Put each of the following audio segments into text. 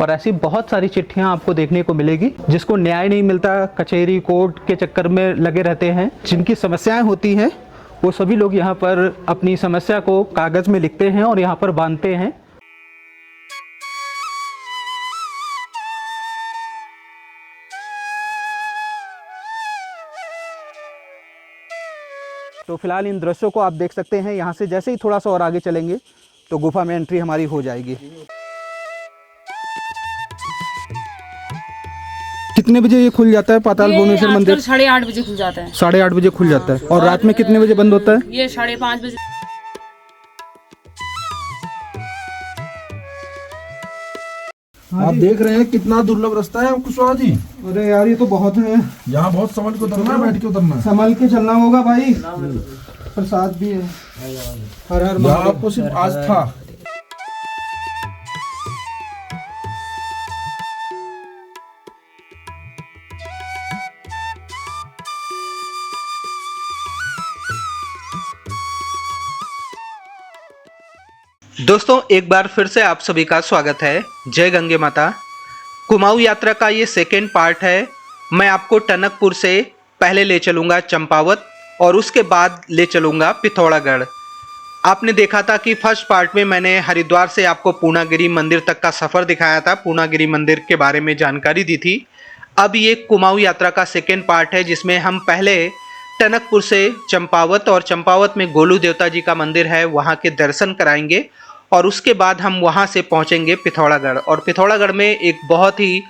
और ऐसी बहुत सारी चिट्ठियां आपको देखने को मिलेगी जिसको न्याय नहीं मिलता, कचहरी कोर्ट के चक्कर में लगे रहते हैं, जिनकी समस्याएं होती हैं, वो सभी लोग यहाँ पर अपनी समस्या को कागज़ में लिखते हैं और यहाँ पर बांधते हैं। तो फिलहाल इन दृश्यों को आप देख सकते हैं। यहाँ से जैसे ही थोड़ा सा और आगे चलेंगे तो गुफा में एंट्री हमारी हो जाएगी। कितने बजे ये खुल जाता है पाताल भुवनेश्वर मंदिर? 8:30 बजे खुल जाता है। 8:30 बजे खुल जाता है। और रात में कितने बजे बंद होता है? ये 5:30 बजे। आप देख रहे हैं कितना दुर्लभ रास्ता है कुशवाहा जी। अरे यार ये तो बहुत है। यहाँ बहुत संभल के उतरना है, बैठ के उतरना है, संभल के चलना होगा भाई। प्रसाद भी है। हर हर यहाँ आपको सिर्फ आस्था। दोस्तों एक बार फिर से आप सभी का स्वागत है। जय गंगे माता। कुमाऊं यात्रा का ये सेकेंड पार्ट है। मैं आपको टनकपुर से पहले ले चलूँगा चंपावत और उसके बाद ले चलूँगा पिथौरागढ़। आपने देखा था कि फर्स्ट पार्ट में मैंने हरिद्वार से आपको पूर्णागिरि मंदिर तक का सफ़र दिखाया था, पूर्णागिरि मंदिर के बारे में जानकारी दी थी। अब ये कुमाऊं यात्रा का सेकेंड पार्ट है जिसमें हम पहले टनकपुर से चंपावत और चंपावत में गोलू देवता जी का मंदिर है, वहाँ के दर्शन कराएंगे और उसके बाद हम वहाँ से पहुँचेंगे पिथौरागढ़। और पिथौरागढ़ में एक बहुत ही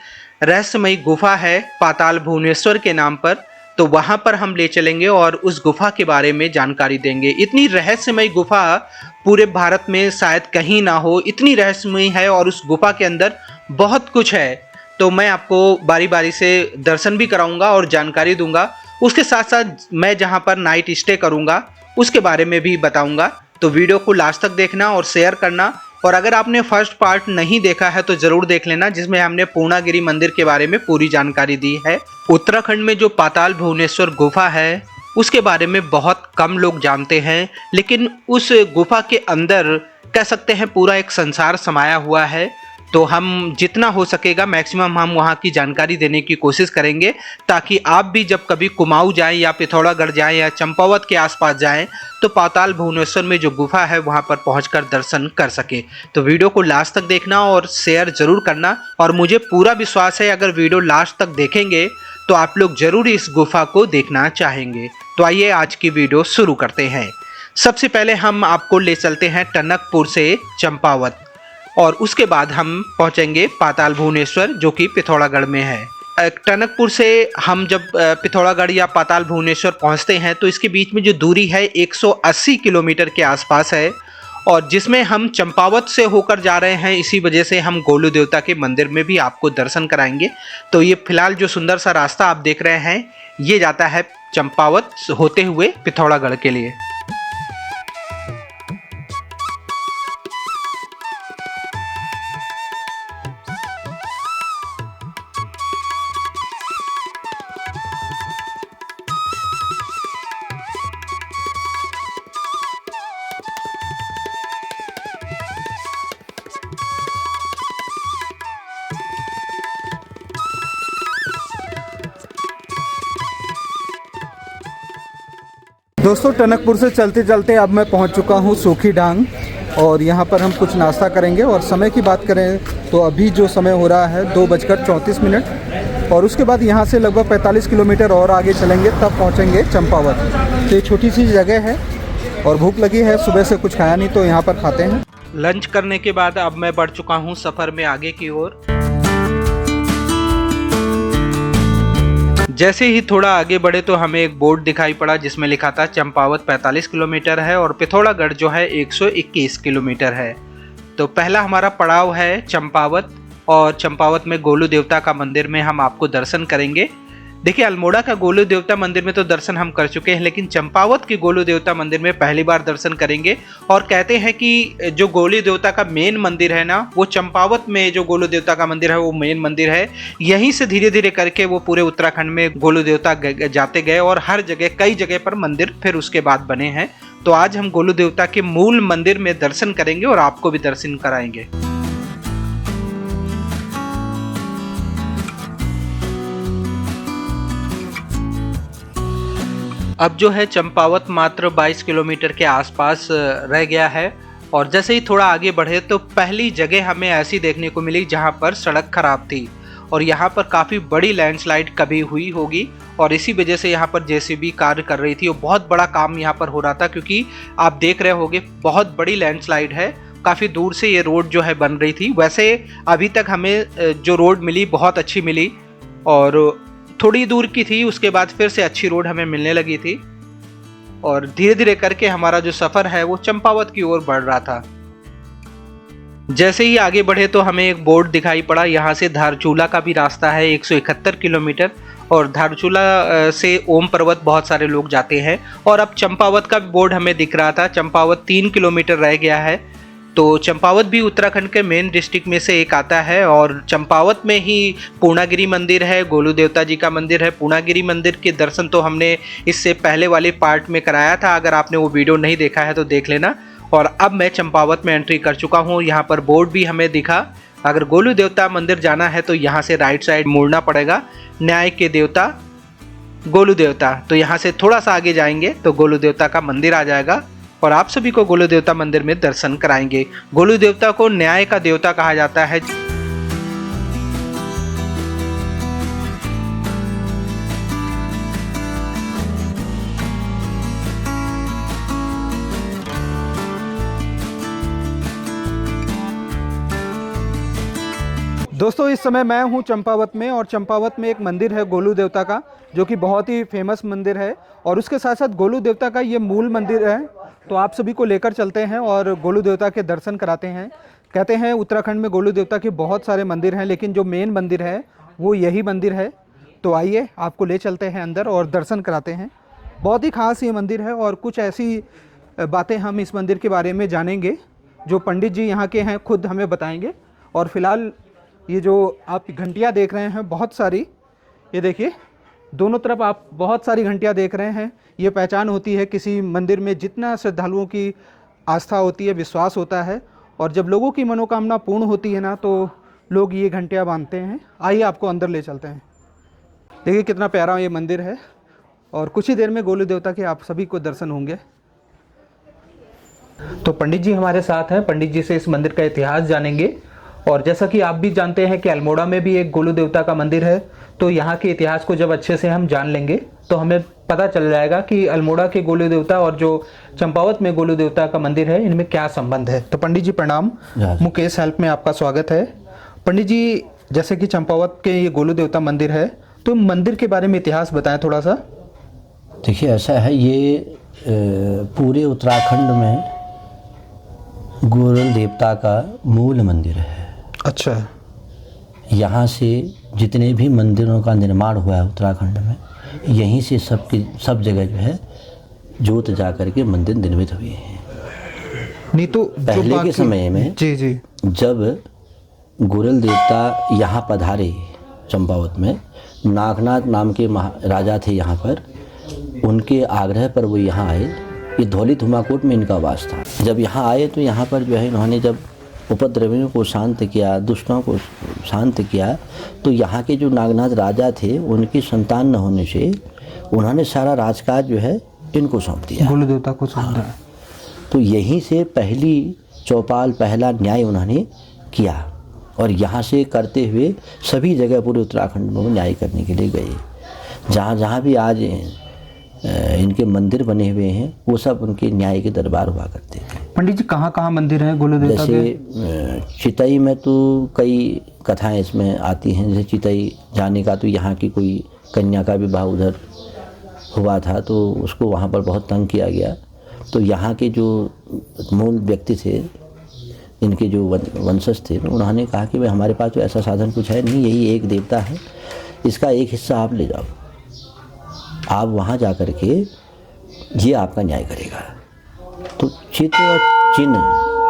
रहस्यमयी गुफा है पाताल भुवनेश्वर के नाम पर, तो वहाँ पर हम ले चलेंगे और उस गुफा के बारे में जानकारी देंगे। इतनी रहस्यमयी गुफा पूरे भारत में शायद कहीं ना हो, इतनी रहस्यमयी है और उस गुफा के अंदर बहुत कुछ है। तो मैं आपको बारी बारी से दर्शन भी कराऊंगा और जानकारी दूंगा। उसके साथ साथ मैं जहाँ पर नाइट स्टे करूँगा उसके बारे में भी बताऊँगा। तो वीडियो को लास्ट तक देखना और शेयर करना। और अगर आपने फर्स्ट पार्ट नहीं देखा है तो ज़रूर देख लेना, जिसमें हमने पूर्णागिरि मंदिर के बारे में पूरी जानकारी दी है। उत्तराखंड में जो पाताल भुवनेश्वर गुफा है उसके बारे में बहुत कम लोग जानते हैं, लेकिन उस गुफा के अंदर कह सकते हैं पूरा एक संसार समाया हुआ है। तो हम जितना हो सकेगा मैक्सिमम हम वहाँ की जानकारी देने की कोशिश करेंगे, ताकि आप भी जब कभी कुमाऊं जाएं या पिथौरागढ़ जाएं या चंपावत के आसपास जाएं तो पाताल भुवनेश्वर में जो गुफा है वहाँ पर पहुँचकर दर्शन कर सके। तो वीडियो को लास्ट तक देखना और शेयर ज़रूर करना। और मुझे पूरा विश्वास है अगर वीडियो लास्ट तक देखेंगे तो आप लोग ज़रूर इस गुफा को देखना चाहेंगे। तो आइए आज की वीडियो शुरू करते हैं। सबसे पहले हम आपको ले चलते हैं टनकपुर से चंपावत और उसके बाद हम पहुंचेंगे पाताल भुवनेश्वर जो कि पिथौरागढ़ में है। टनकपुर से हम जब पिथौरागढ़ या पाताल भुवनेश्वर पहुंचते हैं तो इसके बीच में जो दूरी है 180 किलोमीटर के आसपास है, और जिसमें हम चंपावत से होकर जा रहे हैं। इसी वजह से हम गोलू देवता के मंदिर में भी आपको दर्शन कराएंगे। तो ये फिलहाल जो सुंदर सा रास्ता आप देख रहे हैं ये जाता है चंपावत होते हुए पिथौरागढ़ के लिए। दोस्तों टनकपुर से चलते चलते अब मैं पहुंच चुका हूं सूखी डांग और यहां पर हम कुछ नाश्ता करेंगे। और समय की बात करें तो अभी जो समय हो रहा है 2:34 और उसके बाद यहां से लगभग 45 किलोमीटर और आगे चलेंगे तब पहुंचेंगे चंपावत। तो ये छोटी सी जगह है और भूख लगी है, सुबह से कुछ खाया नहीं तो यहाँ पर खाते हैं। लंच करने के बाद अब मैं बढ़ चुका हूँ सफ़र में आगे की ओर। जैसे ही थोड़ा आगे बढ़े तो हमें एक बोर्ड दिखाई पड़ा जिसमें लिखा था चंपावत 45 किलोमीटर है और पिथौरागढ़ जो है 121 किलोमीटर है। तो पहला हमारा पड़ाव है चंपावत और चंपावत में गोलू देवता का मंदिर में हम आपको दर्शन करेंगे। देखिए अल्मोड़ा का गोलू देवता मंदिर में तो दर्शन हम कर चुके हैं, लेकिन चंपावत के गोलू देवता मंदिर में पहली बार दर्शन करेंगे। और कहते हैं कि जो गोलू देवता का मेन मंदिर है ना, वो चंपावत में जो गोलू देवता का मंदिर है वो मेन मंदिर है। यहीं से धीरे धीरे करके वो पूरे उत्तराखंड में गोलू देवता जाते गए और हर जगह कई जगह पर मंदिर फिर उसके बाद बने हैं। तो आज हम गोलू देवता के मूल मंदिर में दर्शन करेंगे और आपको भी दर्शन कराएंगे। अब जो है चंपावत मात्र 22 किलोमीटर के आसपास रह गया है। और जैसे ही थोड़ा आगे बढ़े तो पहली जगह हमें ऐसी देखने को मिली जहां पर सड़क खराब थी और यहां पर काफ़ी बड़ी लैंडस्लाइड कभी हुई होगी और इसी वजह से यहां पर जेसीबी कार्य कर रही थी और बहुत बड़ा काम यहां पर हो रहा था, क्योंकि आप देख रहे होंगे बहुत बड़ी लैंडस्लाइड है। काफ़ी दूर से ये रोड जो है बन रही थी। वैसे अभी तक हमें जो रोड मिली बहुत अच्छी मिली और थोड़ी दूर की थी, उसके बाद फिर से अच्छी रोड हमें मिलने लगी थी और धीरे धीरे करके हमारा जो सफ़र है वो चंपावत की ओर बढ़ रहा था। जैसे ही आगे बढ़े तो हमें एक बोर्ड दिखाई पड़ा, यहाँ से धारचूला का भी रास्ता है 171 किलोमीटर और धारचूला से ओम पर्वत बहुत सारे लोग जाते हैं। और अब चंपावत का भी बोर्ड हमें दिख रहा था। चंपावत 3 किलोमीटर रह गया है। तो चंपावत भी उत्तराखंड के मेन डिस्ट्रिक्ट में से एक आता है और चंपावत में ही पूर्णागिरी मंदिर है, गोलू देवता जी का मंदिर है। पूर्णागिरी मंदिर के दर्शन तो हमने इससे पहले वाले पार्ट में कराया था, अगर आपने वो वीडियो नहीं देखा है तो देख लेना। और अब मैं चंपावत में एंट्री कर चुका हूँ। यहाँ पर बोर्ड भी हमें दिखा, अगर गोलू देवता मंदिर जाना है तो यहाँ से राइट साइड मुड़ना पड़ेगा। न्याय के देवता गोलू देवता, तो यहाँ से थोड़ा सा आगे जाएंगे तो गोलू देवता का मंदिर आ जाएगा और आप सभी को गोलू देवता मंदिर में दर्शन कराएंगे। गोलू देवता को न्याय का देवता कहा जाता है। दोस्तों इस समय मैं हूं चंपावत में और चंपावत में एक मंदिर है गोलू देवता का, जो कि बहुत ही फेमस मंदिर है और उसके साथ साथ गोलू देवता का ये मूल मंदिर है। तो आप सभी को लेकर चलते हैं और गोलू देवता के दर्शन कराते हैं। कहते हैं उत्तराखंड में गोलू देवता के बहुत सारे मंदिर हैं, लेकिन जो मेन मंदिर है वो यही मंदिर है। तो आइए आपको ले चलते हैं अंदर और दर्शन कराते हैं। बहुत ही ख़ास ये मंदिर है और कुछ ऐसी बातें हम इस मंदिर के बारे में जानेंगे जो पंडित जी यहाँ के हैं खुद हमें बताएंगे। और फिलहाल ये जो आप घंटियाँ देख रहे हैं बहुत सारी, ये देखिए दोनों तरफ आप बहुत सारी घंटियाँ देख रहे हैं। ये पहचान होती है किसी मंदिर में जितना श्रद्धालुओं की आस्था होती है, विश्वास होता है और जब लोगों की मनोकामना पूर्ण होती है ना तो लोग ये घंटियाँ बांधते हैं। आइए आपको अंदर ले चलते हैं। देखिए कितना प्यारा ये मंदिर है और कुछ ही देर में गोलू देवता के आप सभी को दर्शन होंगे। तो पंडित जी हमारे साथ हैं, पंडित जी से इस मंदिर का इतिहास जानेंगे। और जैसा कि आप भी जानते हैं कि अल्मोड़ा में भी एक गोलू देवता का मंदिर है, तो यहाँ के इतिहास को जब अच्छे से हम जान लेंगे तो हमें पता चल जाएगा कि अल्मोड़ा के गोलू देवता और जो चंपावत में गोलू देवता का मंदिर है इनमें क्या संबंध है। तो पंडित जी प्रणाम, मुकेश हेल्प में आपका स्वागत है। पंडित जी जैसे कि चंपावत के ये गोलू देवता मंदिर है, तो मंदिर के बारे में इतिहास बताएं थोड़ा सा। देखिए ऐसा है, ये पूरे उत्तराखंड में गोलू देवता का मूल मंदिर है। अच्छा। यहाँ से जितने भी मंदिरों का निर्माण हुआ है उत्तराखंड में, यहीं से सब जगह जो है जोत जा करके मंदिर निर्मित हुए हैं। नहीं तो पहले के समय में जी जी जब गोलू देवता यहाँ पधारे चंपावत में, नागनाथ नाम के राजा थे यहाँ पर, उनके आग्रह पर वो यहाँ आए। ये धौली धुमाकोट में इनका वास था। जब यहाँ आए तो यहाँ पर जो है इन्होंने जब उपद्रवियों को शांत किया, दुष्टों को शांत किया, तो यहाँ के जो नागनाथ राजा थे उनकी संतान न होने से उन्होंने सारा राजकाज जो है इनको सौंप दिया, गोलू देवता को सौंप दिया। तो यहीं से पहली चौपाल, पहला न्याय उन्होंने किया और यहाँ से करते हुए सभी जगह पूरे उत्तराखंड में वो न्याय करने के लिए गए। जहाँ जहाँ भी आज इनके मंदिर बने हुए हैं वो सब उनके न्याय के दरबार हुआ करते हैं। पंडित जी कहाँ कहाँ मंदिर हैं गोलू देवता के? जैसे चितई में तो कई कथाएं इसमें आती हैं। जैसे चितई जाने का, तो यहाँ की कोई कन्या का विवाह उधर हुआ था तो उसको वहाँ पर बहुत तंग किया गया। तो यहाँ के जो मूल व्यक्ति थे, इनके जो वंशज थे, उन्होंने कहा कि भाई हमारे पास तो ऐसा साधन कुछ है नहीं, यही एक देवता है, इसका एक हिस्सा आप ले जाओ, आप वहाँ जा कर के ये आपका न्याय करेगा। तो चित और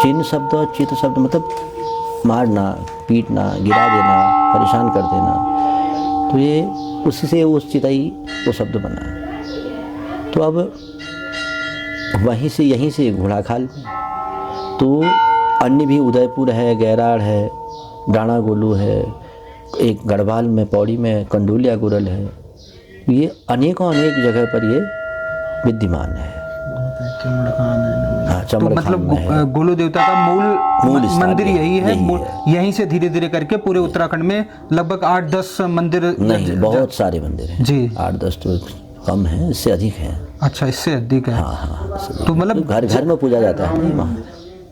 चिन्ह शब्द और चित शब्द मतलब मारना, पीटना, गिरा देना, परेशान कर देना, तो ये उसी से उस चितई वो शब्द बना। तो अब वहीं से यहीं से घोड़ाखाल, तो अन्य भी उदयपुर है, गैराड़ है, डाणा गोलू है, एक गढ़वाल में पौड़ी में कंडोलिया गोरल है, ये अनेकों अनेक जगह पर ये विद्यमान है। हाँ, तो मतलब गोलू देवता का मूल स्थान मंदिर यही है, यही है। यहीं से धीरे धीरे करके पूरे उत्तराखंड में लगभग 8-10 मंदिर नहीं, बहुत सारे मंदिर हैं जी। 8-10 तो कम है, इससे अधिक है। अच्छा, इससे अधिक है। हाँ, तो मतलब घर घर में पूजा जाता है नहीं वहाँ।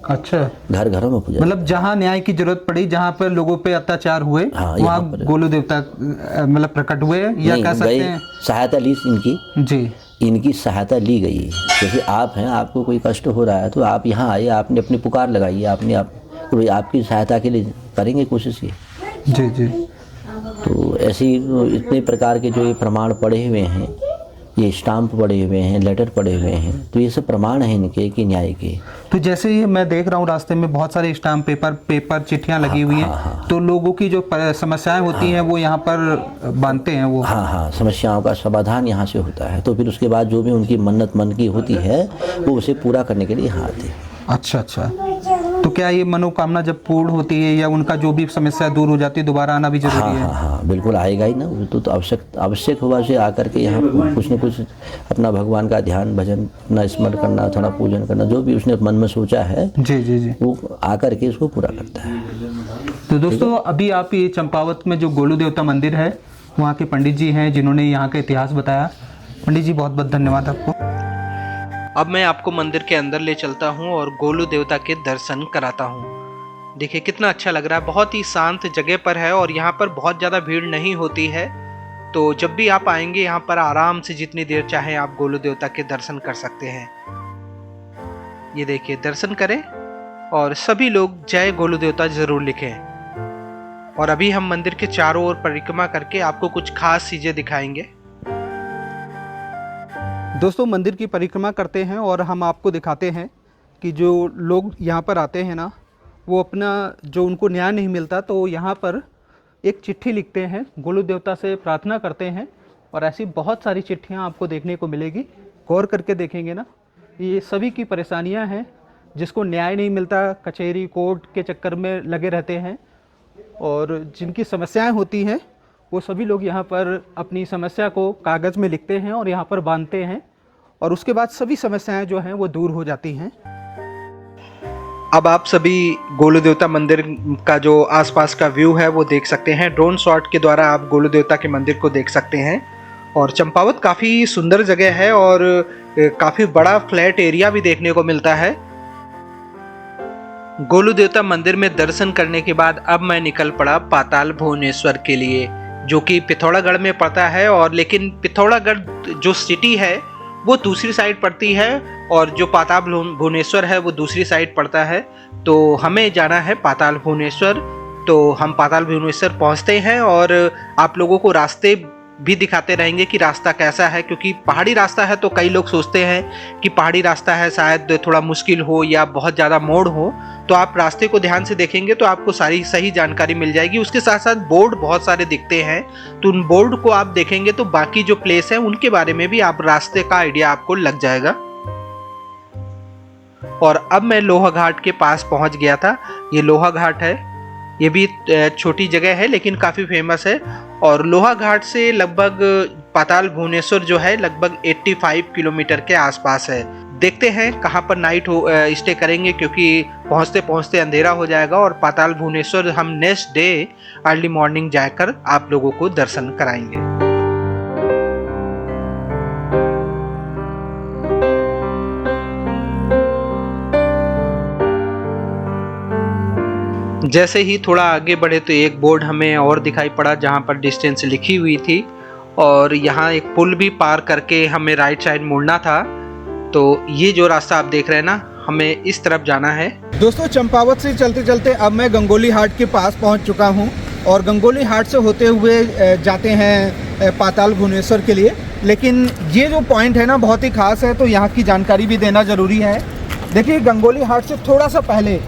अच्छा, घर घरों में पूजा, मतलब जहाँ न्याय की जरूरत पड़ी, जहाँ पर लोगों पे अत्याचार हुए, हाँ, वहाँ गोलू देवता मतलब प्रकट हुए, या कह सकते हैं सहायता ली इनकी जी। इनकी सहायता ली गई। जैसे आप हैं, आपको कोई कष्ट हो रहा है तो आप यहाँ आइए, आपने अपनी पुकार लगाई, आपने आपकी सहायता के लिए करेंगे कोशिश ये। जी जी। तो ऐसे इतने प्रकार के जो ये प्रमाण पड़े हुए हैं, ये स्टाम्प पड़े हुए हैं, लेटर पड़े हुए हैं, तो ये सब प्रमाण हैं इनके कि न्याय के। तो जैसे ये मैं देख रहा हूँ रास्ते में बहुत सारे स्टाम्प पेपर चिट्ठियाँ लगी हुई हैं, तो लोगों की जो समस्याएं होती हैं वो यहाँ पर बांधते हैं वो। हाँ, समस्याओं का समाधान यहाँ से होता है। तो फिर उसके बाद जो भी उनकी मन्नत मन की होती है वो उसे पूरा करने के लिए यहाँ आते हैं। अच्छा, तो क्या ये मनोकामना जब पूर्ण होती है या उनका जो भी समस्या दूर हो जाती है, दोबारा आना भी जरूरी है? हाँ, बिल्कुल आएगा ही ना, वो तो आवश्यक होगा से आकर के यहाँ कुछ न कुछ अपना भगवान का ध्यान भजन अपना स्मरण करना, थोड़ा पूजन करना, जो भी उसने मन में सोचा है जी, वो आकर के इसको पूरा करता है। तो दोस्तों, अभी आप ये चंपावत में जो गोलू देवता मंदिर है, वहाँ के पंडित जी हैं जिन्होंने यहाँ का इतिहास बताया। पंडित जी, बहुत बहुत धन्यवाद आपको। अब मैं आपको मंदिर के अंदर ले चलता हूँ और गोलू देवता के दर्शन कराता हूँ। देखिए कितना अच्छा लग रहा है, बहुत ही शांत जगह पर है और यहाँ पर बहुत ज़्यादा भीड़ नहीं होती है। तो जब भी आप आएंगे यहाँ पर आराम से जितनी देर चाहे आप गोलू देवता के दर्शन कर सकते हैं। ये देखिए, दर्शन करें और सभी लोग जय गोलू देवता जरूर लिखें। और अभी हम मंदिर के चारों ओर परिक्रमा करके आपको कुछ खास चीज़ें दिखाएंगे। दोस्तों, मंदिर की परिक्रमा करते हैं और हम आपको दिखाते हैं कि जो लोग यहाँ पर आते हैं ना, वो अपना जो उनको न्याय नहीं मिलता तो यहाँ पर एक चिट्ठी लिखते हैं, गोलू देवता से प्रार्थना करते हैं। और ऐसी बहुत सारी चिट्ठियाँ आपको देखने को मिलेगी। गौर करके देखेंगे ना, ये सभी की परेशानियाँ हैं, जिसको न्याय नहीं मिलता, कचहरी कोर्ट के चक्कर में लगे रहते हैं, और जिनकी समस्याएं होती हैं वो सभी लोग यहाँ पर अपनी समस्या को कागज़ में लिखते हैं और यहाँ पर बांधते हैं, और उसके बाद सभी समस्याएं जो हैं वो दूर हो जाती हैं। अब आप सभी गोलू देवता मंदिर का जो आसपास का व्यू है वो देख सकते हैं। ड्रोन शॉट के द्वारा आप गोलू देवता के मंदिर को देख सकते हैं। और चंपावत काफ़ी सुंदर जगह है और काफ़ी बड़ा फ्लैट एरिया भी देखने को मिलता है। गोलू देवता मंदिर में दर्शन करने के बाद अब मैं निकल पड़ा पाताल भुवनेश्वर के लिए, जो कि पिथौरागढ़ में पड़ता है। और लेकिन पिथौरागढ़ जो सिटी है वो दूसरी साइड पड़ती है और जो पाताल भुवनेश्वर है वो दूसरी साइड पड़ता है। तो हमें जाना है पाताल भुवनेश्वर। तो हम पाताल भुवनेश्वर पहुंचते हैं और आप लोगों को रास्ते भी दिखाते रहेंगे कि रास्ता कैसा है, क्योंकि पहाड़ी रास्ता है तो कई लोग सोचते हैं कि पहाड़ी रास्ता है शायद थोड़ा मुश्किल हो या बहुत ज़्यादा मोड़ हो। तो आप रास्ते को ध्यान से देखेंगे तो आपको सारी सही जानकारी मिल जाएगी। उसके साथ साथ बोर्ड बहुत सारे दिखते हैं, तो उन बोर्ड को आप देखेंगे तो बाकी जो प्लेस है उनके बारे में भी आप रास्ते का आइडिया आपको लग जाएगा। और अब मैं लोहा घाट के पास पहुंच गया था। ये लोहा घाट है, ये भी छोटी जगह है लेकिन काफ़ी फेमस है। और लोहा घाट से लगभग पाताल भुवनेश्वर जो है लगभग 85 किलोमीटर के आसपास है। देखते हैं कहाँ पर नाइट स्टे करेंगे, क्योंकि पहुँचते पहुँचते अंधेरा हो जाएगा। और पाताल भुवनेश्वर हम नेक्स्ट डे अर्ली मॉर्निंग जाकर आप लोगों को दर्शन कराएंगे। जैसे ही थोड़ा आगे बढ़े तो एक बोर्ड हमें और दिखाई पड़ा जहाँ पर डिस्टेंस लिखी हुई थी, और यहाँ एक पुल भी पार करके हमें राइट साइड मुड़ना था। तो ये जो रास्ता आप देख रहे हैं ना, हमें इस तरफ जाना है। दोस्तों, चंपावत से चलते चलते अब मैं गंगोली हाट के पास पहुंच चुका हूं, और गंगोली हाट से होते हुए जाते हैं पाताल भुवनेश्वर के लिए। लेकिन ये जो पॉइंट है ना बहुत ही खास है, तो यहाँ की जानकारी भी देना ज़रूरी है। देखिए, गंगोली हाट से थोड़ा सा पहले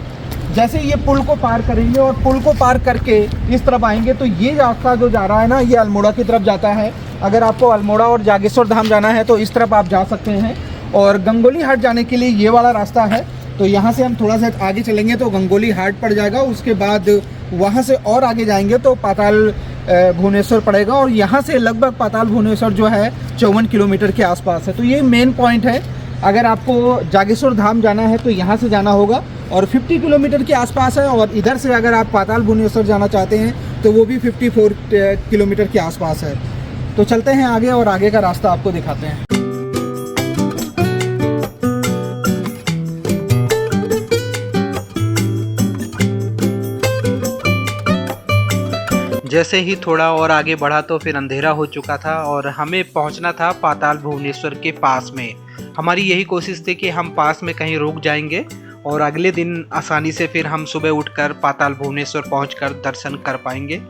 जैसे ये पुल को पार करेंगे और पुल को पार करके इस तरफ आएंगे तो ये रास्ता जो जा रहा है ना, ये अल्मोड़ा की तरफ जाता है। अगर आपको अल्मोड़ा और जागेश्वर धाम जाना है तो इस तरफ आप जा सकते हैं। और गंगोली हाट जाने के लिए ये वाला रास्ता है। तो यहाँ से हम थोड़ा सा आगे चलेंगे तो गंगोली हाट पड़ जाएगा। उसके बाद वहाँ से और आगे जाएंगे तो पाताल भुवनेश्वर पड़ेगा और यहाँ से लगभग पाताल भुवनेश्वर जो है 54 किलोमीटर के आसपास है। तो ये मेन पॉइंट है। अगर आपको जागेश्वर धाम जाना है तो यहाँ से जाना होगा और 50 किलोमीटर के आसपास है, और इधर से अगर आप पाताल भुवनेश्वर जाना चाहते हैं तो वो भी 54 किलोमीटर के आसपास है। तो चलते हैं आगे और आगे का रास्ता आपको दिखाते हैं। जैसे ही थोड़ा और आगे बढ़ा तो फिर अंधेरा हो चुका था और हमें पहुंचना था पाताल भुवनेश्वर के पास में। हमारी यही कोशिश थी कि हम पास में कहीं रुक जाएंगे और अगले दिन आसानी से फिर हम सुबह उठकर पाताल भुवनेश्वर पहुंचकर दर्शन कर पाएंगे।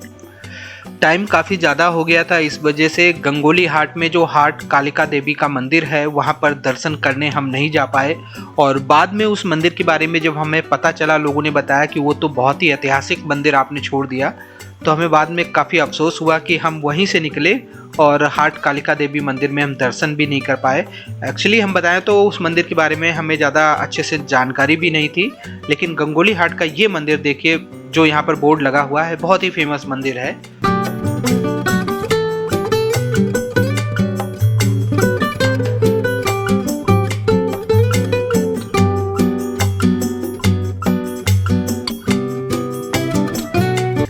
टाइम काफ़ी ज़्यादा हो गया था, इस वजह से गंगोली हाट में जो हाट कालिका देवी का मंदिर है वहाँ पर दर्शन करने हम नहीं जा पाए। और बाद में उस मंदिर के बारे में जब हमें पता चला, लोगों ने बताया कि वो तो बहुत ही ऐतिहासिक मंदिर आपने छोड़ दिया, तो हमें बाद में काफ़ी अफसोस हुआ कि हम वहीं से निकले और हाट कालिका देवी मंदिर में हम दर्शन भी नहीं कर पाए। एक्चुअली हम बताएं तो उस मंदिर के बारे में हमें ज़्यादा अच्छे से जानकारी भी नहीं थी, लेकिन गंगोली हाट का ये मंदिर देखिए जो यहाँ पर बोर्ड लगा हुआ है, बहुत ही फेमस मंदिर है।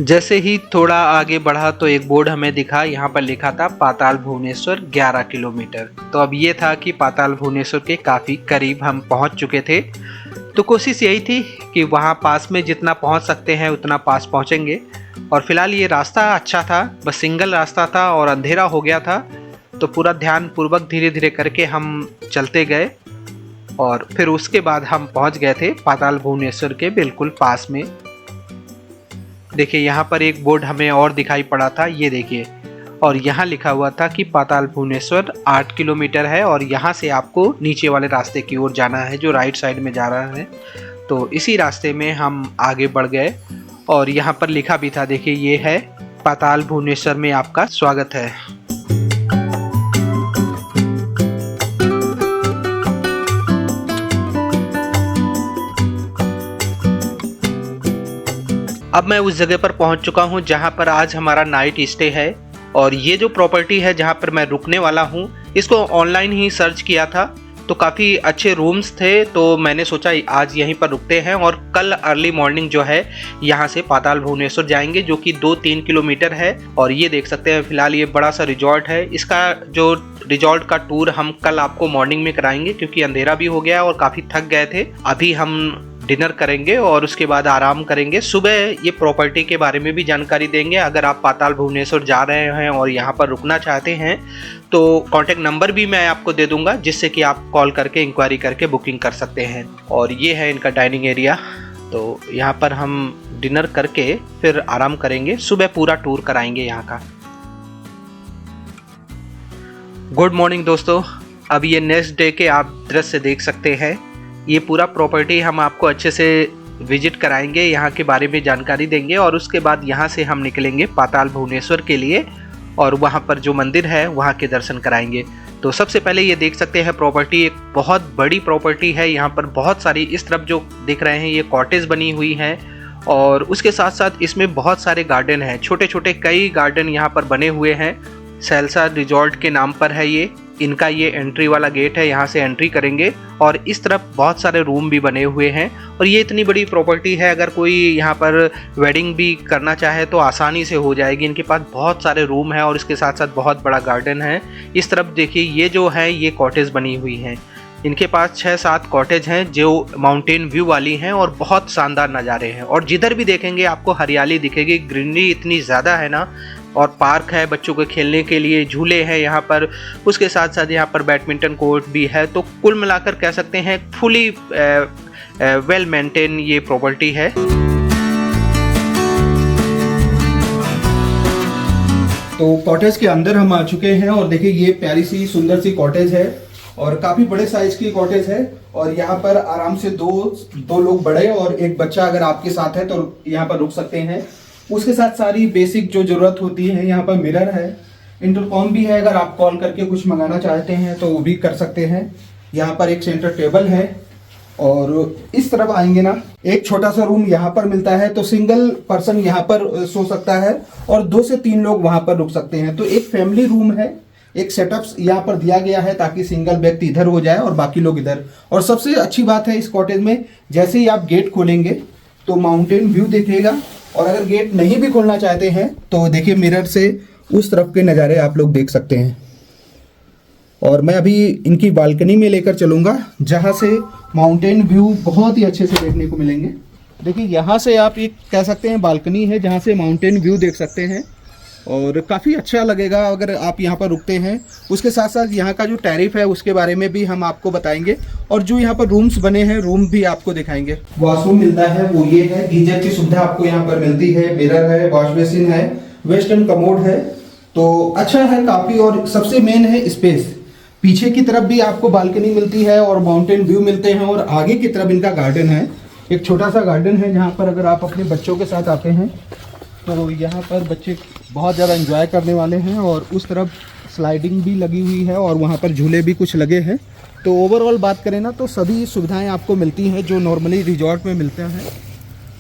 जैसे ही थोड़ा आगे बढ़ा तो एक बोर्ड हमें दिखा, यहाँ पर लिखा था पाताल भुवनेश्वर 11 किलोमीटर। तो अब ये था कि पाताल भुवनेश्वर के काफ़ी करीब हम पहुँच चुके थे। तो कोशिश यही थी कि वहाँ पास में जितना पहुँच सकते हैं उतना पास पहुँचेंगे। और फिलहाल ये रास्ता अच्छा था, बस सिंगल रास्ता था और अंधेरा हो गया था, तो पूरा ध्यान पूर्वक धीरे धीरे करके हम चलते गए और फिर उसके बाद हम पहुँच गए थे पाताल भुवनेश्वर के बिल्कुल पास में। देखिए यहाँ पर एक बोर्ड हमें और दिखाई पड़ा था, ये देखिए, और यहाँ लिखा हुआ था कि पाताल भुवनेश्वर 8 किलोमीटर है और यहाँ से आपको नीचे वाले रास्ते की ओर जाना है जो राइट साइड में जा रहा है। तो इसी रास्ते में हम आगे बढ़ गए और यहाँ पर लिखा भी था, देखिए ये है पाताल भुवनेश्वर में आपका स्वागत है। अब मैं उस जगह पर पहुंच चुका हूं जहां पर आज हमारा नाइट स्टे है। और ये जो प्रॉपर्टी है जहां पर मैं रुकने वाला हूं, इसको ऑनलाइन ही सर्च किया था तो काफ़ी अच्छे रूम्स थे, तो मैंने सोचा आज यहीं पर रुकते हैं और कल अर्ली मॉर्निंग जो है यहां से पाताल भुवनेश्वर जाएंगे, जो कि 2-3 किलोमीटर है। और ये देख सकते हैं फिलहाल ये बड़ा सा रिजॉर्ट है। इसका जो रिजॉर्ट का टूर हम कल आपको मॉर्निंग में कराएंगे, क्योंकि अंधेरा भी हो गया और काफ़ी थक गए थे। अभी हम डिनर करेंगे और उसके बाद आराम करेंगे। सुबह ये प्रॉपर्टी के बारे में भी जानकारी देंगे। अगर आप पाताल भुवनेश्वर जा रहे हैं और यहाँ पर रुकना चाहते हैं तो कॉन्टेक्ट नंबर भी मैं आपको दे दूंगा, जिससे कि आप कॉल करके इंक्वायरी करके बुकिंग कर सकते हैं। और ये है इनका डाइनिंग एरिया, तो यहाँ पर हम डिनर करके फिर आराम करेंगे। सुबह पूरा टूर कराएंगे यहाँ का। गुड मॉर्निंग दोस्तों, अब ये नेक्स्ट डे के आप दृश्य देख सकते हैं। ये पूरा प्रॉपर्टी हम आपको अच्छे से विजिट कराएंगे, यहाँ के बारे में जानकारी देंगे और उसके बाद यहाँ से हम निकलेंगे पाताल भुवनेश्वर के लिए और वहाँ पर जो मंदिर है वहाँ के दर्शन कराएंगे। तो सबसे पहले ये देख सकते हैं प्रॉपर्टी एक बहुत बड़ी प्रॉपर्टी है। यहाँ पर बहुत सारी, इस तरफ जो दिख रहे हैं ये कॉटेज बनी हुई हैं और उसके साथ साथ इसमें बहुत सारे गार्डन हैं, छोटे छोटे कई गार्डन यहाँ पर बने हुए हैं। सेल्सा रिजॉर्ट के नाम पर है ये। इनका ये एंट्री वाला गेट है, यहाँ से एंट्री करेंगे और इस तरफ बहुत सारे रूम भी बने हुए हैं। और ये इतनी बड़ी प्रॉपर्टी है, अगर कोई यहाँ पर वेडिंग भी करना चाहे तो आसानी से हो जाएगी। इनके पास बहुत सारे रूम हैं और इसके साथ साथ बहुत बड़ा गार्डन है। इस तरफ देखिए ये जो है ये कॉटेज बनी हुई हैं। इनके पास 6-7 कॉटेज हैं जो माउंटेन व्यू वाली हैं और बहुत शानदार नज़ारे हैं। और जिधर भी देखेंगे आपको हरियाली दिखेगी, ग्रीनरी इतनी ज़्यादा है ना। और पार्क है बच्चों के खेलने के लिए, झूले हैं यहाँ पर, उसके साथ साथ यहाँ पर बैडमिंटन कोर्ट भी है। तो कुल मिलाकर कह सकते हैं फुली वेल मेंटेन ये प्रॉपर्टी है। तो कॉटेज के अंदर हम आ चुके हैं और देखिए ये प्यारी सी सुंदर सी कॉटेज है और काफी बड़े साइज की कॉटेज है। और यहाँ पर आराम से दो लोग बड़े और एक बच्चा अगर आपके साथ है तो यहाँ पर रुक सकते हैं। उसके साथ सारी बेसिक जो जरूरत होती है, यहाँ पर मिरर है, इंटरकॉम भी है, अगर आप कॉल करके कुछ मंगाना चाहते हैं तो वो भी कर सकते हैं। यहाँ पर एक सेंटर टेबल है और इस तरफ आएंगे ना, एक छोटा सा रूम यहाँ पर मिलता है, तो सिंगल पर्सन यहाँ पर सो सकता है और 2 से 3 लोग वहाँ पर रुक सकते हैं। तो एक फैमिली रूम है, एक सेटअप यहाँ पर दिया गया है ताकि सिंगल व्यक्ति इधर हो जाए और बाकी लोग इधर। और सबसे अच्छी बात है इस कॉटेज में, जैसे ही आप गेट खोलेंगे तो माउंटेन व्यू दिखेगा, और अगर गेट नहीं भी खोलना चाहते हैं तो देखिए मिरर से उस तरफ के नज़ारे आप लोग देख सकते हैं। और मैं अभी इनकी बालकनी में लेकर चलूँगा जहाँ से माउंटेन व्यू बहुत ही अच्छे से देखने को मिलेंगे। देखिए यहाँ से आप ये कह सकते हैं बालकनी है जहाँ से माउंटेन व्यू देख सकते हैं, और काफ़ी अच्छा लगेगा अगर आप यहाँ पर रुकते हैं। उसके साथ साथ यहाँ का जो टैरिफ है उसके बारे में भी हम आपको बताएंगे, और जो यहाँ पर रूम्स बने हैं रूम भी आपको दिखाएंगे। वॉशरूम मिलता है वो ये है, गीजर की सुविधा आपको यहाँ पर मिलती है, मिरर है, वॉश बेसिन है, वेस्टर्न कमोड है, तो अच्छा है काफ़ी। और सबसे मेन है स्पेस, पीछे की तरफ भी आपको बालकनी मिलती है और माउंटेन व्यू मिलते हैं, और आगे की तरफ इनका गार्डन है, एक छोटा सा गार्डन है जहाँ पर अगर आप अपने बच्चों के साथ आते हैं तो यहाँ पर बच्चे बहुत ज़्यादा एंजॉय करने वाले हैं। और उस तरफ स्लाइडिंग भी लगी हुई है और वहाँ पर झूले भी कुछ लगे हैं। तो ओवरऑल बात करें ना तो सभी सुविधाएं आपको मिलती हैं जो नॉर्मली रिजॉर्ट में मिलते हैं।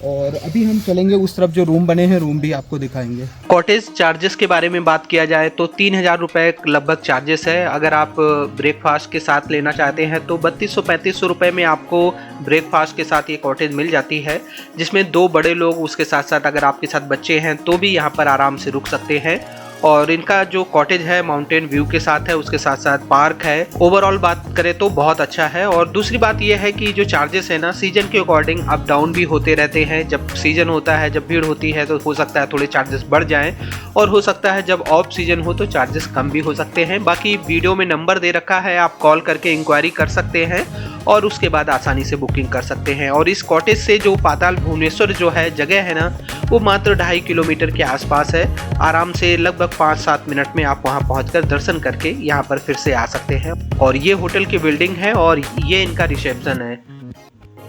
और अभी हम चलेंगे उस तरफ जो रूम बने हैं, रूम भी आपको दिखाएंगे। कॉटेज चार्जेस के बारे में बात किया जाए तो 3000 रुपये लगभग चार्जेस है। अगर आप ब्रेकफास्ट के साथ लेना चाहते हैं तो 3200-3500 रुपये में आपको ब्रेकफास्ट के साथ ये कॉटेज मिल जाती है, जिसमें 2 बड़े लोग, उसके साथ साथ अगर आपके साथ बच्चे हैं तो भी यहाँ पर आराम से रुक सकते हैं। और इनका जो कॉटेज है माउंटेन व्यू के साथ है, उसके साथ साथ पार्क है। ओवरऑल बात करें तो बहुत अच्छा है। और दूसरी बात यह है कि जो चार्जेस है ना, सीजन के अकॉर्डिंग अप डाउन भी होते रहते हैं। जब सीजन होता है, जब भीड़ होती है तो हो सकता है थोड़े चार्जेस बढ़ जाएं, और हो सकता है जब ऑफ सीजन हो तो चार्जेस कम भी हो सकते हैं। बाकी वीडियो में नंबर दे रखा है, आप कॉल करके इंक्वायरी कर सकते हैं और उसके बाद आसानी से बुकिंग कर सकते हैं। और इस कॉटेज से जो पाताल भुवनेश्वर जो है जगह है ना, वो मात्र 2.5 किलोमीटर के आसपास है। आराम से लगभग 5-7 मिनट में आप वहां पहुंचकर दर्शन करके यहां पर फिर से आ सकते हैं। और ये होटल की बिल्डिंग है और ये इनका रिसेप्शन है।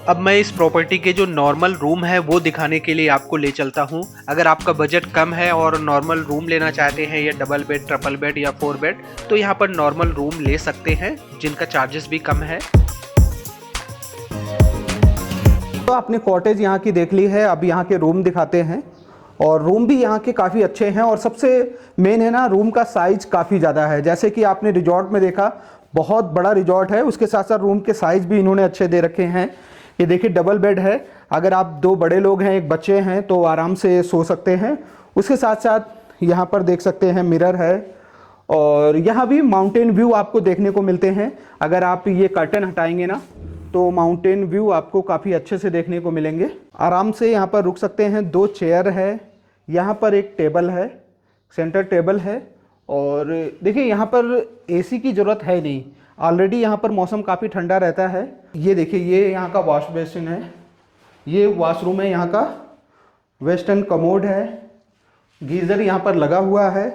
अब मैं इस प्रॉपर्टी के जो नॉर्मल रूम है वो दिखाने के लिए आपको ले चलता हूँ। अगर आपका बजट कम है और नॉर्मल रूम लेना चाहते हैं, या डबल बेड, ट्रिपल बेड या 4 बेड, तो यहाँ पर नॉर्मल रूम ले सकते हैं जिनका चार्जेस भी कम है। तो आपने कॉटेज यहाँ की देख ली है, अब यहाँ के रूम दिखाते हैं। और रूम भी यहाँ के काफ़ी अच्छे हैं, और सबसे मेन है ना, रूम का साइज काफ़ी ज़्यादा है। जैसे कि आपने रिजॉर्ट में देखा, बहुत बड़ा रिजॉर्ट है, उसके साथ साथ रूम के साइज भी इन्होंने अच्छे दे रखे हैं। ये देखिए डबल बेड है, अगर आप 2 बड़े लोग हैं, 1 बच्चे हैं तो आराम से सो सकते हैं। उसके साथ साथ यहाँ पर देख सकते हैं मिरर है, और यहाँ भी माउंटेन व्यू आपको देखने को मिलते हैं। अगर आप ये कर्टन हटाएंगे ना तो माउंटेन व्यू आपको काफ़ी अच्छे से देखने को मिलेंगे। आराम से यहाँ पर रुक सकते हैं। 2 चेयर है, यहाँ पर एक टेबल है, सेंटर टेबल है। और देखिए यहाँ पर एसी की ज़रूरत है नहीं, ऑलरेडी यहाँ पर मौसम काफ़ी ठंडा रहता है। ये देखिए ये यहाँ का वॉश बेसिन है, ये वॉशरूम है यहाँ का, वेस्टर्न कमोड है, गीज़र यहाँ पर लगा हुआ है,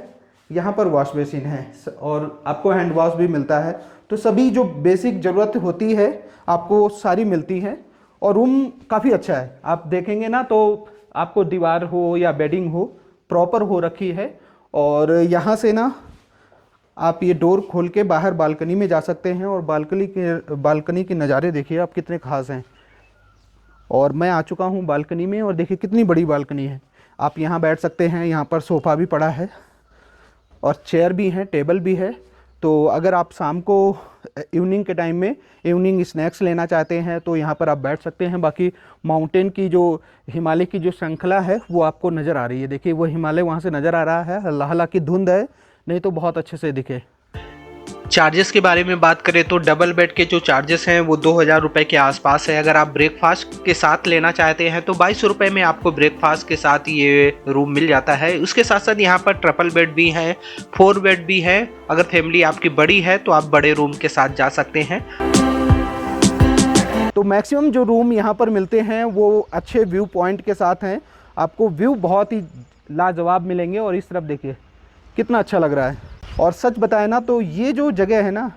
यहाँ पर वॉश बेसिन है, और आपको हैंड वॉश भी मिलता है। तो सभी जो बेसिक ज़रूरत होती है आपको सारी मिलती है। और रूम काफ़ी अच्छा है, आप देखेंगे ना तो आपको दीवार हो या बेडिंग हो प्रॉपर हो रखी है। और यहाँ से ना आप ये डोर खोल के बाहर बालकनी में जा सकते हैं, और बालकनी के नज़ारे देखिए आप कितने खास हैं। और मैं आ चुका हूँ बालकनी में, और देखिए कितनी बड़ी बालकनी है। आप यहाँ बैठ सकते हैं, यहाँ पर सोफ़ा भी पड़ा है और चेयर भी हैं, टेबल भी है। तो अगर आप शाम को इवनिंग के टाइम में इवनिंग स्नैक्स लेना चाहते हैं तो यहाँ पर आप बैठ सकते हैं। बाकी माउंटेन की जो हिमालय की जो श्रृंखला है वो आपको नज़र आ रही है, देखिए वो हिमालय वहाँ से नज़र आ रहा है। हालांकि धुंध है, नहीं तो बहुत अच्छे से दिखे। चार्जेस के बारे में बात करें तो डबल बेड के जो चार्जेस हैं वो 2000 रुपये के आसपास है। अगर आप ब्रेकफास्ट के साथ लेना चाहते हैं तो 2200 रुपये में आपको ब्रेकफास्ट के साथ ये रूम मिल जाता है। उसके साथ साथ यहाँ पर ट्रिपल बेड भी हैं, 4 बेड भी है। अगर फैमिली आपकी बड़ी है तो आप बड़े रूम के साथ जा सकते हैं। तो मैक्सिमम जो रूम यहाँ पर मिलते हैं वो अच्छे व्यू पॉइंट के साथ हैं, आपको व्यू बहुत ही लाजवाब मिलेंगे। और इस तरफ देखिए कितना अच्छा लग रहा है। और सच बताए ना तो ये जो जगह है ना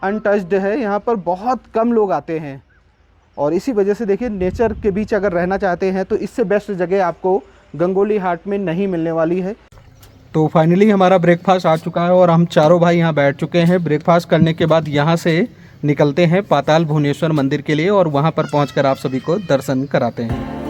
अनटच्ड है, यहाँ पर बहुत कम लोग आते हैं। और इसी वजह से देखिए नेचर के बीच अगर रहना चाहते हैं तो इससे बेस्ट जगह आपको गंगोली हाट में नहीं मिलने वाली है। तो फाइनली हमारा ब्रेकफास्ट आ चुका है और हम चारों भाई यहाँ बैठ चुके हैं। ब्रेकफास्ट करने के बाद यहाँ से निकलते हैं पाताल भुवनेश्वर मंदिर के लिए और वहाँ पर पहुँचकर आप सभी को दर्शन कराते हैं।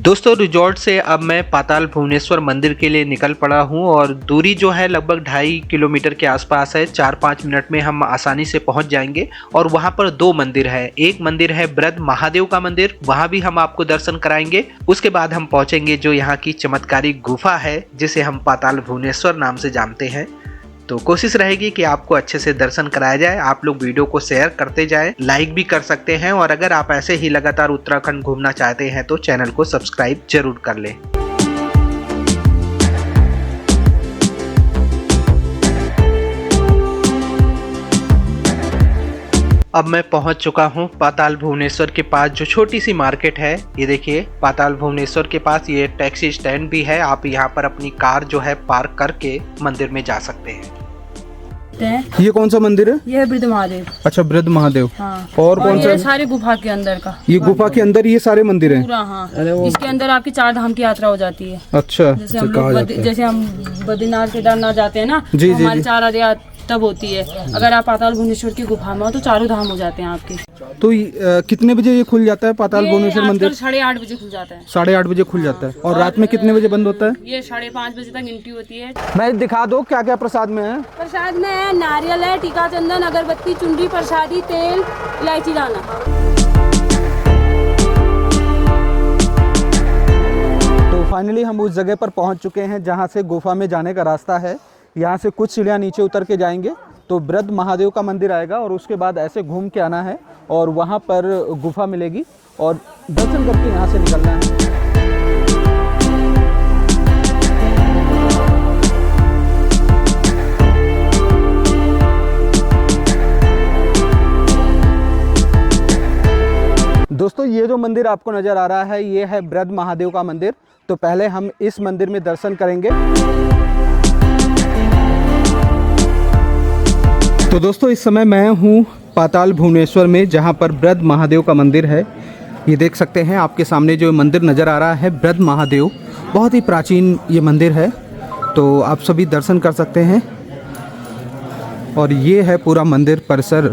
दोस्तों रिजॉर्ट से अब मैं पाताल भुवनेश्वर मंदिर के लिए निकल पड़ा हूं और दूरी जो है लगभग 2.5 किलोमीटर के आसपास है। 4-5 मिनट में हम आसानी से पहुंच जाएंगे और वहां पर 2 मंदिर है। एक मंदिर है बृहद महादेव का मंदिर, वहां भी हम आपको दर्शन कराएंगे। उसके बाद हम पहुंचेंगे जो यहाँ की चमत्कारी गुफा है जिसे हम पाताल भुवनेश्वर नाम से जानते हैं। तो कोशिश रहेगी कि आपको अच्छे से दर्शन कराया जाए। आप लोग वीडियो को शेयर करते जाएं, लाइक भी कर सकते हैं और अगर आप ऐसे ही लगातार उत्तराखंड घूमना चाहते हैं तो चैनल को सब्सक्राइब जरूर कर लें। अब मैं पहुंच चुका हूं पाताल भुवनेश्वर के पास जो छोटी सी मार्केट है। ये देखिए पाताल भुवनेश्वर के पास ये टैक्सी स्टैंड भी है। आप यहां पर अपनी कार जो है पार्क करके मंदिर में जा सकते हैं। ये कौन सा मंदिर है? ये है बृहद महादेव। अच्छा बृहद महादेव। हाँ। और कौन सा? सारे गुफा के अंदर का। ये गुफा के अंदर ये सारे मंदिर हैं? पूरा हाँ। इसके अंदर आपकी 4 धाम की यात्रा हो जाती है। अच्छा जैसे हम बद्रीनाथ केदारनाथ जाते हैं ना, जी, तो हमारी 4 यात्रा तब होती है। अगर आप पाताल भुवनेश्वर की गुफा में हो तो 4 धाम हो जाते हैं आपके। तो कितने बजे ये खुल जाता है पाताल भुवनेश्वर मंदिर? 8:30 बजे खुल जाता है। 8:30 बजे खुल जाता है। और रात में कितने बजे बंद होता है? ये 5:30 बजे तक एंट्री होती है। मैं दिखा दो क्या क्या प्रसाद में है। प्रसाद में है नारियल है, टीका चंदन, अगरबत्ती, चुनरी, प्रसादी, तेल, इलायची दाना। तो फाइनली हम उस जगह पर पहुंच चुके हैं जहां से गुफा में जाने का रास्ता है। यहाँ से कुछ सीढ़ियाँ नीचे उतर के जाएंगे तो बृहद महादेव का मंदिर आएगा और उसके बाद ऐसे घूम के आना है और वहाँ पर गुफा मिलेगी और दर्शन करके यहाँ से निकलना है। दोस्तों ये जो मंदिर आपको नज़र आ रहा है ये है बृहद महादेव का मंदिर। तो पहले हम इस मंदिर में दर्शन करेंगे। तो दोस्तों इस समय मैं हूँ पाताल भुवनेश्वर में जहाँ पर बृहद महादेव का मंदिर है। ये देख सकते हैं आपके सामने जो मंदिर नज़र आ रहा है बृहद महादेव, बहुत ही प्राचीन ये मंदिर है। तो आप सभी दर्शन कर सकते हैं और ये है पूरा मंदिर परिसर।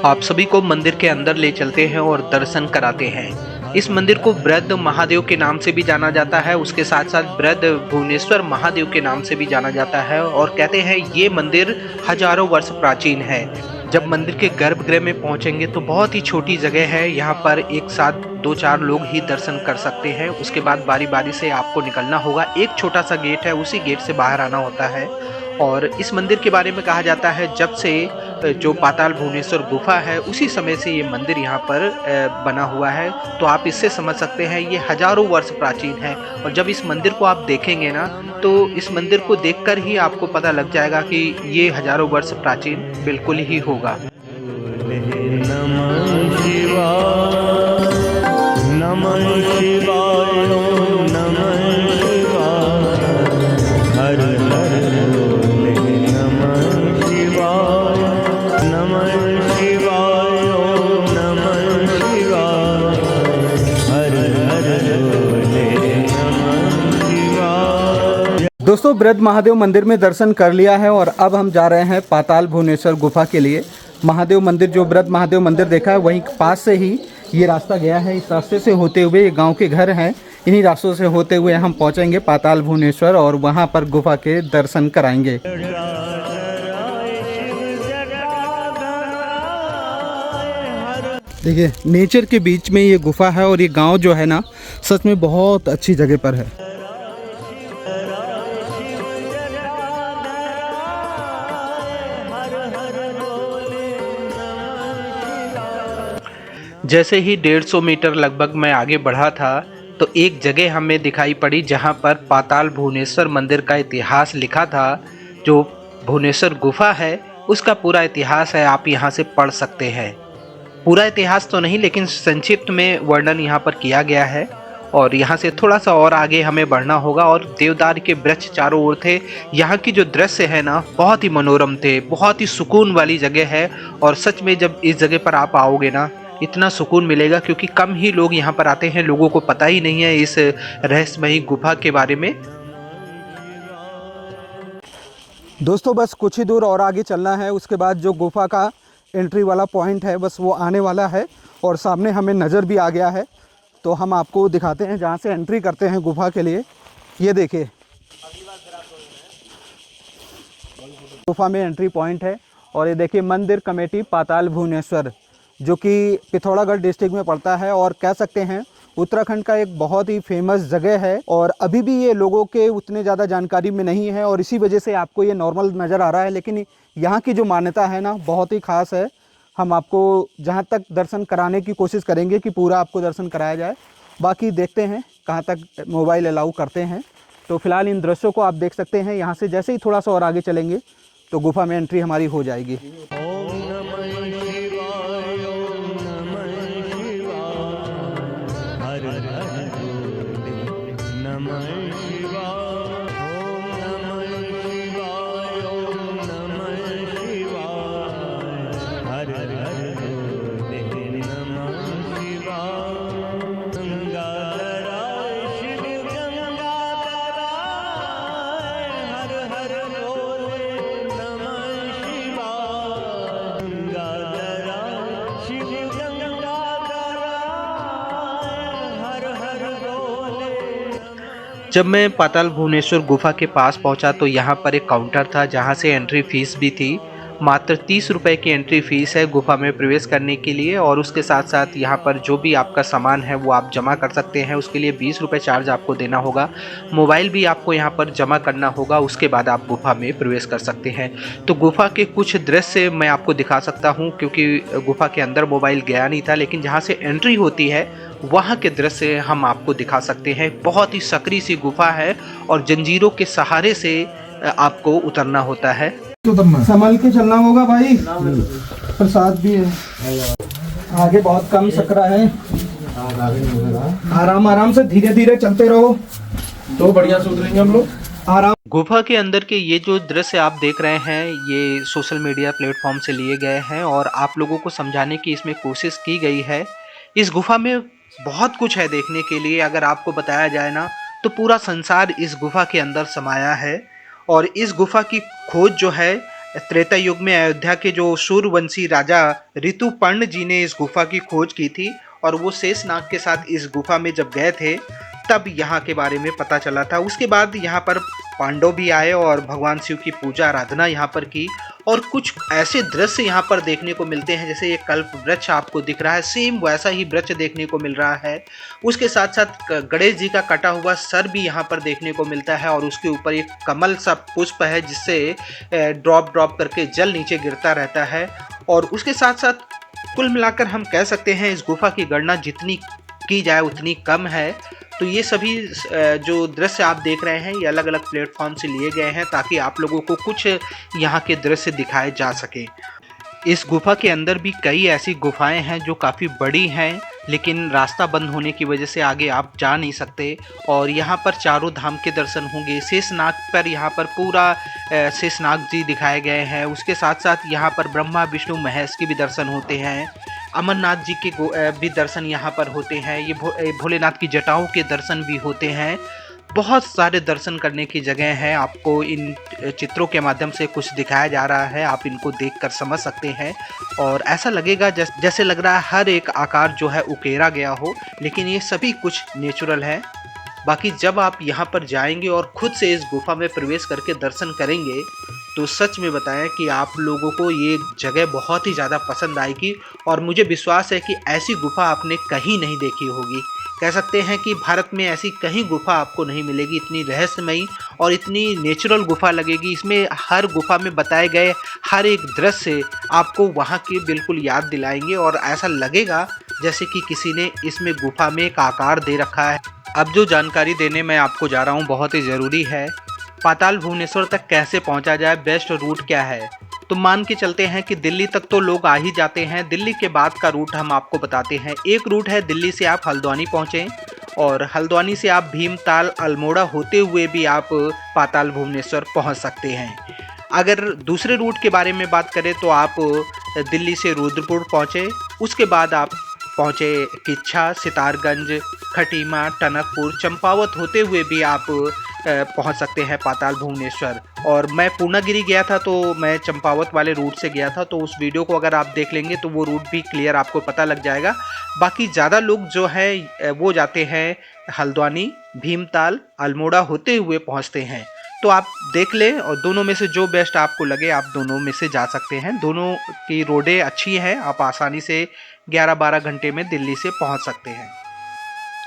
आप सभी को मंदिर के अंदर ले चलते हैं और दर्शन कराते हैं। इस मंदिर को बृहद महादेव के नाम से भी जाना जाता है, उसके साथ साथ बृहद भुवनेश्वर महादेव के नाम से भी जाना जाता है और कहते हैं ये मंदिर हजारों वर्ष प्राचीन है। जब मंदिर के गर्भगृह में पहुंचेंगे तो बहुत ही छोटी जगह है, यहाँ पर एक साथ 2-4 लोग ही दर्शन कर सकते हैं। उसके बाद बारी बारी से आपको निकलना होगा। एक छोटा सा गेट है, उसी गेट से बाहर आना होता है। और इस मंदिर के बारे में कहा जाता है जब से जो पाताल भुवनेश्वर गुफा है उसी समय से ये मंदिर यहाँ पर बना हुआ है। तो आप इससे समझ सकते हैं ये हजारों वर्ष प्राचीन है। और जब इस मंदिर को आप देखेंगे ना तो इस मंदिर को देखकर ही आपको पता लग जाएगा कि ये हजारों वर्ष प्राचीन बिल्कुल ही होगा। दोस्तों बृहद महादेव मंदिर में दर्शन कर लिया है और अब हम जा रहे हैं पाताल भुवनेश्वर गुफा के लिए। महादेव मंदिर जो बृहद महादेव मंदिर देखा है वहीं पास से ही ये रास्ता गया है। इस रास्ते से होते हुए ये गांव के घर हैं, इन्हीं रास्तों से होते हुए हम पहुंचेंगे पाताल भुवनेश्वर और वहां पर गुफा के दर्शन कराएंगे। देखिए नेचर के बीच में ये गुफा है और ये गांव जो है ना सच में बहुत अच्छी जगह पर है। जैसे ही 150 मीटर लगभग मैं आगे बढ़ा था तो एक जगह हमें दिखाई पड़ी जहां पर पाताल भुवनेश्वर मंदिर का इतिहास लिखा था। जो भुवनेश्वर गुफा है उसका पूरा इतिहास है, आप यहां से पढ़ सकते हैं। पूरा इतिहास तो नहीं लेकिन संक्षिप्त में वर्णन यहां पर किया गया है। और यहाँ से थोड़ा सा और आगे हमें बढ़ना होगा और देवदार के वृक्ष चारों ओर थे। यहाँ की जो दृश्य है ना बहुत ही मनोरम थे, बहुत ही सुकून वाली जगह है। और सच में जब इस जगह पर आप आओगे ना इतना सुकून मिलेगा, क्योंकि कम ही लोग यहाँ पर आते हैं, लोगों को पता ही नहीं है इस रहस्यमयी गुफा के बारे में। दोस्तों बस कुछ ही दूर और आगे चलना है, उसके बाद जो गुफा का एंट्री वाला पॉइंट है बस वो आने वाला है और सामने हमें नज़र भी आ गया है। तो हम आपको दिखाते हैं जहाँ से एंट्री करते हैं गुफा के लिए। ये देखिए गुफा में एंट्री पॉइंट है और ये देखिए मंदिर कमेटी पाताल भुवनेश्वर, जो कि पिथौरागढ़ डिस्ट्रिक्ट में पड़ता है और कह सकते हैं उत्तराखंड का एक बहुत ही फेमस जगह है। और अभी भी ये लोगों के उतने ज़्यादा जानकारी में नहीं है और इसी वजह से आपको ये नॉर्मल नज़र आ रहा है, लेकिन यहाँ की जो मान्यता है ना बहुत ही ख़ास है। हम आपको जहाँ तक दर्शन कराने की कोशिश करेंगे कि पूरा आपको दर्शन कराया जाए, बाकी देखते हैं कहाँ तक मोबाइल अलाउ करते हैं। तो फिलहाल इन दृश्यों को आप देख सकते हैं। यहाँ से जैसे ही थोड़ा सा और आगे चलेंगे तो गुफा में एंट्री हमारी हो जाएगी। जब मैं पाताल भुवनेश्वर गुफा के पास पहुंचा तो यहाँ पर एक काउंटर था जहाँ से एंट्री फीस भी थी। मात्र 30 रुपए की एंट्री फीस है गुफा में प्रवेश करने के लिए, और उसके साथ साथ यहाँ पर जो भी आपका सामान है वो आप जमा कर सकते हैं। उसके लिए 20 रुपये चार्ज आपको देना होगा। मोबाइल भी आपको यहाँ पर जमा करना होगा, उसके बाद आप गुफा में प्रवेश कर सकते हैं। तो गुफा के कुछ दृश्य मैं आपको दिखा सकता हूँ, क्योंकि गुफा के अंदर मोबाइल गया नहीं था, लेकिन जहाँ से एंट्री होती है वहाँ के दृश्य हम आपको दिखा सकते हैं। बहुत ही सकरी सी गुफा है और जंजीरों के सहारे से आपको उतरना होता है। संभल के चलना होगा भाई, प्रसाद भी है आगे, बहुत कम सकरा है। आराम आराम से धीरे धीरे चलते रहो तो बढ़िया से उतरेंगे हम लोग आराम। गुफा के अंदर के ये जो दृश्य आप देख रहे हैं ये सोशल मीडिया प्लेटफॉर्म से लिए गए हैं और आप लोगों को समझाने की इसमें कोशिश की गई है। इस गुफा में बहुत कुछ है देखने के लिए। अगर आपको बताया जाए ना तो पूरा संसार इस गुफा के अंदर समाया है। और इस गुफा की खोज जो है त्रेता युग में अयोध्या के जो सूर्यवंशी राजा ऋतुपर्ण जी ने इस गुफा की खोज की थी, और वो शेषनाग के साथ इस गुफा में जब गए थे तब यहाँ के बारे में पता चला था। उसके बाद यहाँ पर पांडव भी आए और भगवान शिव की पूजा आराधना यहाँ पर की, और कुछ ऐसे दृश्य यहाँ पर देखने को मिलते हैं जैसे ये कल्प वृक्ष आपको दिख रहा है, सेम वैसा ही वृक्ष देखने को मिल रहा है। उसके साथ साथ गणेश जी का कटा हुआ सर भी यहाँ पर देखने को मिलता है, और उसके ऊपर एक कमल सा पुष्प है जिससे ड्रॉप करके जल नीचे गिरता रहता है। और उसके साथ साथ कुल मिलाकर हम कह सकते हैं इस गुफा की गणना जितनी की जाए उतनी कम है। तो ये सभी जो दृश्य आप देख रहे हैं ये अलग अलग प्लेटफॉर्म से लिए गए हैं ताकि आप लोगों को कुछ यहाँ के दृश्य दिखाए जा सके। इस गुफा के अंदर भी कई ऐसी गुफाएं हैं जो काफ़ी बड़ी हैं, लेकिन रास्ता बंद होने की वजह से आगे आप जा नहीं सकते। और यहाँ पर चारों धाम के दर्शन होंगे। शेषनाग पर यहाँ पर पूरा शेषनाग जी दिखाए गए हैं। उसके साथ साथ यहाँ पर ब्रह्मा विष्णु महेश के भी दर्शन होते हैं। अमरनाथ जी के भी दर्शन यहाँ पर होते हैं। ये भोलेनाथ की जटाओं के दर्शन भी होते हैं। बहुत सारे दर्शन करने की जगह है। आपको इन चित्रों के माध्यम से कुछ दिखाया जा रहा है, आप इनको देखकर समझ सकते हैं और ऐसा लगेगा जैसे लग रहा है हर एक आकार जो है उकेरा गया हो, लेकिन ये सभी कुछ नेचुरल है। बाकी जब आप यहाँ पर जाएंगे और खुद से इस गुफा में प्रवेश करके दर्शन करेंगे तो सच में बताएं कि आप लोगों को ये जगह बहुत ही ज़्यादा पसंद आएगी। और मुझे विश्वास है कि ऐसी गुफा आपने कहीं नहीं देखी होगी। कह सकते हैं कि भारत में ऐसी कहीं गुफा आपको नहीं मिलेगी, इतनी रहस्यमयी और इतनी नेचुरल गुफा लगेगी। इसमें हर गुफा में बताए गए हर एक दृश्य आपको वहाँ की बिल्कुल याद दिलाएंगे और ऐसा लगेगा जैसे कि किसी ने इसमें गुफा में एक आकार दे रखा है। अब जो जानकारी देने मैं आपको जा रहा हूँ बहुत ही ज़रूरी है। पाताल भुवनेश्वर तक कैसे पहुँचा जाए, बेस्ट रूट क्या है। तो मान के चलते हैं कि दिल्ली तक तो लोग आ ही जाते हैं। दिल्ली के बाद का रूट हम आपको बताते हैं। एक रूट है दिल्ली से आप हल्द्वानी पहुँचें और हल्द्वानी से आप भीमताल अल्मोड़ा होते हुए भी आप पाताल भुवनेश्वर पहुँच सकते हैं। अगर दूसरे रूट के बारे में बात करें तो आप दिल्ली से रुद्रपुर पहुँचे, उसके बाद आप पहुँचे किच्छा, सितारगंज, खटीमा, टनकपुर, चंपावत होते हुए भी आप पहुंच सकते हैं पाताल भुवनेश्वर। और मैं पूर्णागिरी गया था तो मैं चंपावत वाले रूट से गया था, तो उस वीडियो को अगर आप देख लेंगे तो वो रूट भी क्लियर आपको पता लग जाएगा। बाकी ज़्यादा लोग जो है वो जाते हैं हल्द्वानी, भीमताल, अल्मोड़ा होते हुए पहुंचते हैं। तो आप देख लें और दोनों में से जो बेस्ट आपको लगे आप दोनों में से जा सकते हैं। दोनों की रोडें अच्छी हैं, आप आसानी से 11-12 घंटे में दिल्ली से पहुंच सकते हैं।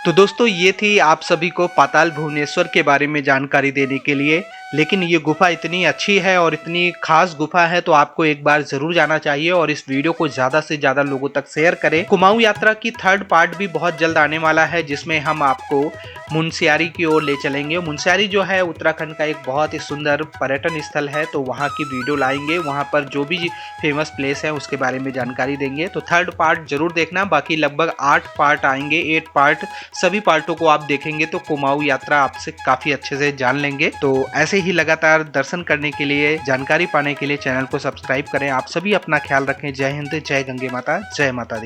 तो दोस्तों ये थी आप सभी को पाताल भुवनेश्वर के बारे में जानकारी देने के लिए। लेकिन ये गुफा इतनी अच्छी है और इतनी खास गुफा है तो आपको एक बार जरूर जाना चाहिए और इस वीडियो को ज़्यादा से ज़्यादा लोगों तक शेयर करें। कुमाऊं यात्रा की 3rd पार्ट भी बहुत जल्द आने वाला है, जिसमें हम आपको मुनस्यारी की ओर ले चलेंगे। मुनस्यारी जो है उत्तराखंड का एक बहुत ही सुंदर पर्यटन स्थल है, तो वहाँ की वीडियो लाएंगे, वहाँ पर जो भी फेमस प्लेस है उसके बारे में जानकारी देंगे। तो 3rd पार्ट जरूर देखना। बाकी लगभग 8 पार्ट आएंगे, 8 पार्ट, सभी पार्टों को आप देखेंगे तो कुमाऊं यात्रा आपसे काफी अच्छे से जान लेंगे। तो ऐसे ही लगातार दर्शन करने के लिए, जानकारी पाने के लिए चैनल को सब्सक्राइब करें। आप सभी अपना ख्याल रखें। जय हिंद, जय गंगे माता, जय माता दी।